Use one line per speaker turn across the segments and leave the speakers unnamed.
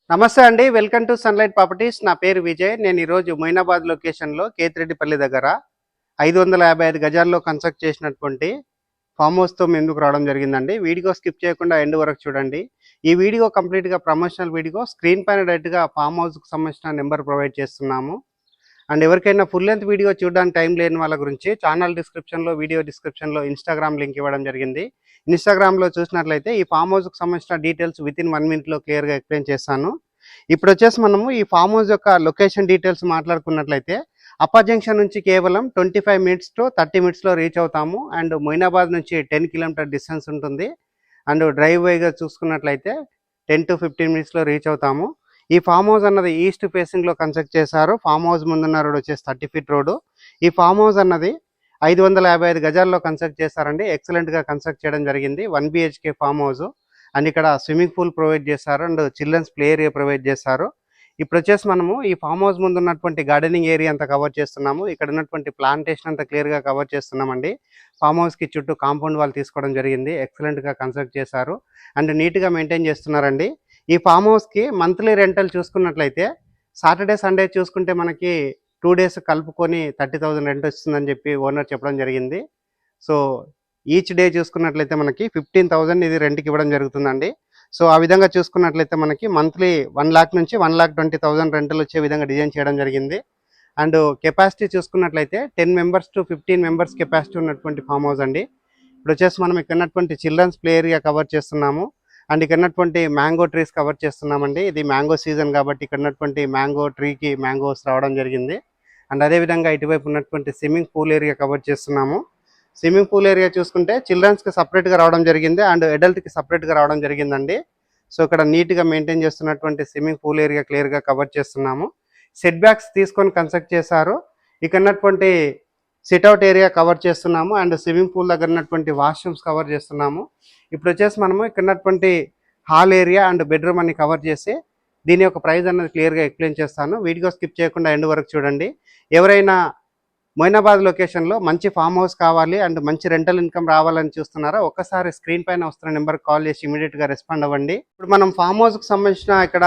నమస్తే అండి. Welcome to sunlight properties. నా పేరు విజయ్. నేను ఈరోజు మొయినాబాద్ లొకేషన్‌లో కేతిరెడ్డిపల్లి దగ్గర 555 గజాల్లో కన్స్ట్రక్ట్ చేసినటువంటి ఫామ్ హౌస్‌తో మీ ముందుకు రావడం జరిగిందండి. వీడియో స్కిప్ చేయకుండా ఎండ్ వరకు చూడండి. ఈ వీడియో కంప్లీట్‌గా ప్రమోషనల్ వీడియో. స్క్రీన్ పైన డైరెక్ట్‌గా ఫామ్ హౌస్‌కి సంబంధించిన నెంబర్ ప్రొవైడ్ చేస్తున్నాము. అండ్ ఎవరికైనా ఫుల్ లెంత్ వీడియో చూడడానికి టైం లేని వాళ్ళ గురించి ఛానల్ డిస్క్రిప్షన్‌లో, వీడియో డిస్క్రిప్షన్‌లో ఇన్‌స్టాగ్రామ్ లింక్ ఇవ్వడం జరిగింది. ఇన్‌స్టాగ్రామ్‌లో చూసినట్లయితే ఈ ఫామ్ హౌస్‌కి సంబంధించిన డీటెయిల్స్ వితిన్ 1 మినిట్‌లో క్లియర్‌గా ఎక్స్‌ప్లెయిన్ చేస్తాను. ఇప్పుడొచ్చేసి మనము ఈ ఫామ్ హౌస్ యొక్క లొకేషన్ డీటెయిల్స్ మాట్లాడుకున్నట్లయితే అప్పర్ జంక్షన్ నుంచి కేవలం 25 మినిట్స్ టు 30 మినిట్స్‌లో రీచ్ అవుతాము. అండ్ మొయినాబాద్ నుంచి 10 కిలోమీటర్ డిస్టెన్స్ ఉంటుంది. అండ్ డ్రైవ్ వేగా చూసుకున్నట్లయితే 10-15 మినిట్స్‌లో రీచ్ అవుతాము. ఈ ఫామ్ హౌస్ అన్నది ఈస్ట్ ఫేసింగ్‌లో కన్స్ట్రక్ట్ చేశారు. ఫామ్ హౌస్ ముందున్న రోడ్ వచ్చేసి 30 ఫీట్ రోడ్డు. ఈ ఫామ్ హౌస్ అన్నది 555 గజాల్లో కన్స్ట్రక్ట్ చేశారండి. ఎక్సలెంట్‌గా కన్స్ట్రక్ట్ చేయడం జరిగింది. 1 BHK ఫామ్ హౌస్. అండ్ ఇక్కడ స్విమ్మింగ్ పూల్ ప్రొవైడ్ చేశారు. And children's play area provide చేశారు. ఇప్పుడు వచ్చేసి మనము ఈ ఫామ్ హౌస్ ముందు ఉన్నటువంటి గార్డెనింగ్ ఏరియా అంతా కవర్ చేస్తున్నాము. ఇక్కడ ఉన్నటువంటి ప్లాంటేషన్ అంతా క్లియర్‌గా కవర్ చేస్తున్నామండి. ఫామ్ హౌస్‌కి చుట్టూ కాంపౌండ్ వాల్ తీసుకోవడం జరిగింది. ఎక్సలెంట్‌గా కన్స్ట్రక్ట్ చేశారు. అండ్ నీట్‌గా మెయింటైన్ చేస్తున్నారండి. ఈ ఫామ్ హౌస్‌కి మంత్లీ రెంటల్ చూసుకున్నట్లయితే సాటర్డే, సండే చూసుకుంటే మనకి 2 డేస్ కలుపుకొని 30,000 రెంట్ వస్తుందని చెప్పి ఓనర్ చెప్పడం జరిగింది. సో, ఈచ్ డే చూసుకున్నట్లయితే మనకి 15,000 ఇది రెంట్‌కి ఇవ్వడం జరుగుతుందండి. సో, ఆ విధంగా చూసుకున్నట్లయితే మనకి మంత్లీ 1,00,000 నుంచి 1,20,000 రెంటల్ వచ్చే విధంగా డిజైన్ చేయడం జరిగింది. అండ్ కెపాసిటీ చూసుకున్నట్లయితే 10 మెంబర్స్ టు 15 మెంబర్స్ కెపాసిటీ ఉన్నటువంటి ఫామ్ హౌస్ అండి. ఇప్పుడొచ్చేసి మనం ఇక్కడ ఉన్నటువంటి చిల్డ్రన్స్ ప్లే ఏరియా కవర్ చేస్తున్నాము. అండ్ ఇక్కడ ఉన్నటువంటి మ్యాంగో ట్రీస్ కవర్ చేస్తున్నామండి. ఇది మ్యాంగో సీజన్ కాబట్టి ఇక్కడ ఉన్నటువంటి మ్యాంగో ట్రీకి మ్యాంగోస్ రావడం జరిగింది. అండ్ అదేవిధంగా ఇటువైపు ఉన్నటువంటి స్విమ్మింగ్ పూల్ ఏరియా కవర్ చేస్తున్నాము. స్విమ్మింగ్ పూల్ ఏరియా చూసుకుంటే చిల్డ్రన్స్కి సపరేట్గా రావడం జరిగింది అండ్ అడల్ట్కి సపరేట్గా రావడం జరిగిందండి. సో ఇక్కడ నీట్గా మెయింటైన్ చేస్తున్నటువంటి స్విమ్మింగ్ పూల్ ఏరియా క్లియర్గా కవర్ చేస్తున్నాము. సెట్ బ్యాక్స్ తీసుకొని కన్స్ట్రక్ట్ చేశారు. ఇక్కడ ఉన్నటువంటి సిట్అవుట్ ఏరియా కవర్ చేస్తున్నాము అండ్ స్విమ్మింగ్ పూల్ దగ్గర ఉన్నటువంటి వాష్రూమ్స్ కవర్ చేస్తున్నాము. ఇప్పుడు వచ్చేసి మనము ఇక్కడ ఉన్నటువంటి హాల్ ఏరియా అండ్ బెడ్రూమ్ అన్ని కవర్ చేసి దీని యొక్క ప్రైస్ అనేది క్లియర్గా ఎక్స్ప్లెయిన్ చేస్తాను. వీడియో స్కిప్ చేయకుండా ఎండ్ వరకు చూడండి. ఎవరైనా మొయినాబాద్ లొకేషన్లో మంచి ఫామ్ హౌస్ కావాలి అండ్ మంచి రెంటల్ ఇన్కమ్ రావాలని చూస్తున్నారా, ఒక్కసారి స్క్రీన్ పైన వస్తున్న నెంబర్కి కాల్ చేసి ఇమీడియట్గా రెస్పాండ్ అవ్వండి. ఇప్పుడు మనం ఫామ్ హౌస్కి సంబంధించిన ఇక్కడ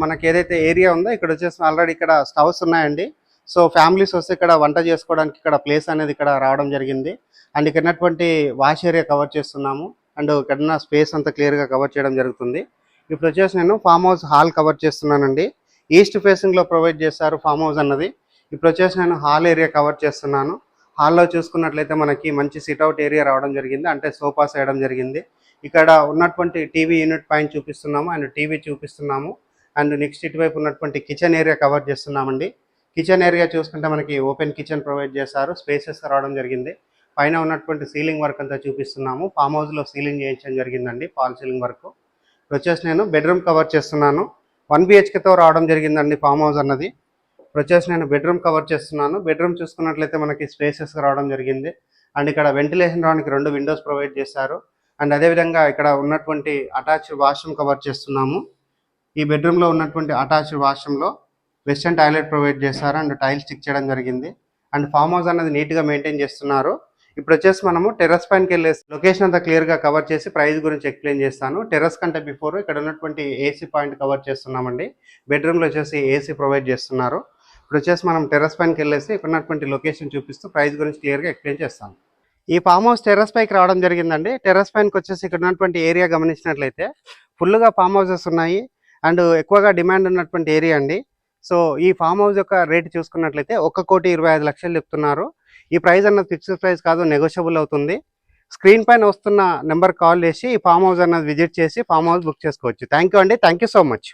మనకి ఏదైతే ఏరియా ఉందో ఇక్కడ వచ్చేసి ఆల్రెడీ ఇక్కడ స్టవ్స్ ఉన్నాయండి. సో ఫ్యామిలీస్ వస్తే ఇక్కడ వంట చేసుకోవడానికి ఇక్కడ ప్లేస్ అనేది ఇక్కడ రావడం జరిగింది. అండ్ ఇక్కడ ఉన్నటువంటి వాష్ ఏరియా కవర్ చేస్తున్నాము. అండ్ ఇక్కడ ఉన్న స్పేస్ అంతా క్లియర్గా కవర్ చేయడం జరుగుతుంది. ఇప్పుడు వచ్చేసి నేను ఫామ్ హౌస్ హాల్ కవర్ చేస్తున్నానండి. ఈస్ట్ ఫేసింగ్లో ప్రొవైడ్ చేశారు ఫామ్ హౌస్ అన్నది. ఇప్పుడు వచ్చేసి నేను హాల్ ఏరియా కవర్ చేస్తున్నాను. హాల్లో చూసుకున్నట్లయితే మనకి మంచి సిట్అవుట్ ఏరియా రావడం జరిగింది. అంటే సోఫాస్ వేయడం జరిగింది. ఇక్కడ ఉన్నటువంటి టీవీ యూనిట్ పైన చూపిస్తున్నాము అండ్ టీవీ చూపిస్తున్నాము. అండ్ నెక్స్ట్ ఇటువైపు ఉన్నటువంటి కిచెన్ ఏరియా కవర్ చేస్తున్నామండి. కిచెన్ ఏరియా చూసుకుంటే మనకి ఓపెన్ కిచెన్ ప్రొవైడ్ చేశారు. స్పేసెస్ రావడం జరిగింది. పైన ఉన్నటువంటి సీలింగ్ వర్క్ అంతా చూపిస్తున్నాము. ఫామ్ హౌస్లో సీలింగ్ చేయించడం జరిగిందండి, ఫాల్ సీలింగ్ వర్క్. ఇప్పుడు వచ్చేసి నేను బెడ్రూమ్ కవర్ చేస్తున్నాను. 1 BHKతో రావడం జరిగిందండి ఫామ్ హౌస్ అన్నది. ఇప్పుడు వచ్చేసి నేను బెడ్రూమ్ కవర్ చేస్తున్నాను. బెడ్రూమ్ చూసుకున్నట్లయితే మనకి స్పేసెస్ రావడం జరిగింది. అండ్ ఇక్కడ వెంటిలేషన్ రావడానికి 2 విండోస్ ప్రొవైడ్ చేశారు. అండ్ అదేవిధంగా ఇక్కడ ఉన్నటువంటి అటాచ్డ్ వాష్రూమ్ కవర్ చేస్తున్నాము. ఈ బెడ్రూమ్లో ఉన్నటువంటి అటాచ్డ్ వాష్రూమ్లో వెస్టర్న్ టాయిలెట్ ప్రొవైడ్ చేశారు అండ్ టైల్స్ స్టిక్ చేయడం జరిగింది. అండ్ ఫామ్ హౌస్ అనేది నీట్గా మెయింటైన్ చేస్తున్నారు. ఇప్పుడు వచ్చేసి మనము టెర్రస్ పైనకి వెళ్ళేసి లొకేషన్ అంతా క్లియర్గా కవర్ చేసి ప్రైస్ గురించి ఎక్స్ప్లెయిన్ చేస్తాను. టెర్రస్ కంటే బిఫోర్ ఇక్కడ ఉన్నటువంటి ఏసీ పాయింట్ కవర్ చేస్తున్నామండి. బెడ్రూమ్లో వచ్చేసి ఏసీ ప్రొవైడ్ చేస్తున్నారు. ఇప్పుడు వచ్చేసి మనం టెర్రస్ పైనకి వెళ్ళేసి ఇక్కడ ఉన్నటువంటి లొకేషన్ చూపిస్తూ ప్రైస్ గురించి క్లియర్గా ఎక్స్ప్లెయిన్ చేస్తాను. ఈ ఫామ్ హౌస్ టెర్రస్ పైకి రావడం జరిగిందండి. టెర్రస్ పైనకి వచ్చేసి ఇక్కడ ఉన్నటువంటి ఏరియా గమనించినట్లయితే ఫుల్గా ఫామ్ హౌసెస్ ఉన్నాయి అండ్ ఎక్కువగా డిమాండ్ ఉన్నటువంటి ఏరియా అండి. సో ఈ ఫామ్ హౌస్ యొక్క రేట్ చూసుకున్నట్లయితే 1,25,00,000 చెప్తున్నారు. ఈ ప్రైస్ అన్నది ఫిక్స్డ్ ప్రైస్ కాదు, నెగోషియబుల్ అవుతుంది. స్క్రీన్ పైన వస్తున్న నెంబర్ కాల్ చేసి ఈ ఫామ్ హౌస్ అన్నది విజిట్ చేసి ఫామ్ హౌస్ బుక్ చేసుకోవచ్చు. థ్యాంక్ యూ అండి. Thank you so much.